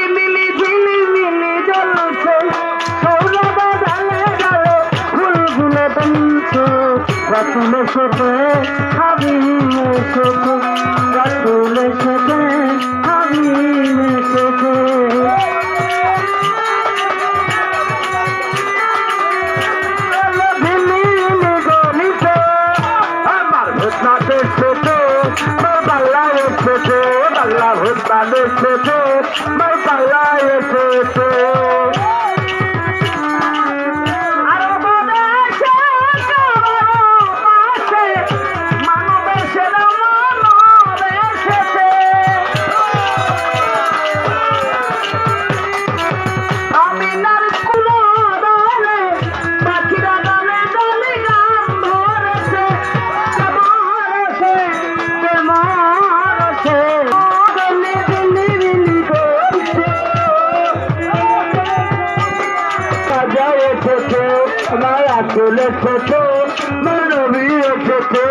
ঝিলিমিলি ঝিলিমিলি জ্বলছে সৌরভা ডালে ডালে ফুলগুলো দুলছে রাসূল এসেছে হাবিব এসেছে রাসূল এসেছে হাবিব এসেছে বাংলা ভুটান এসেছে বাংলা এসেছে রাসূল এসেছে নবী এসেছে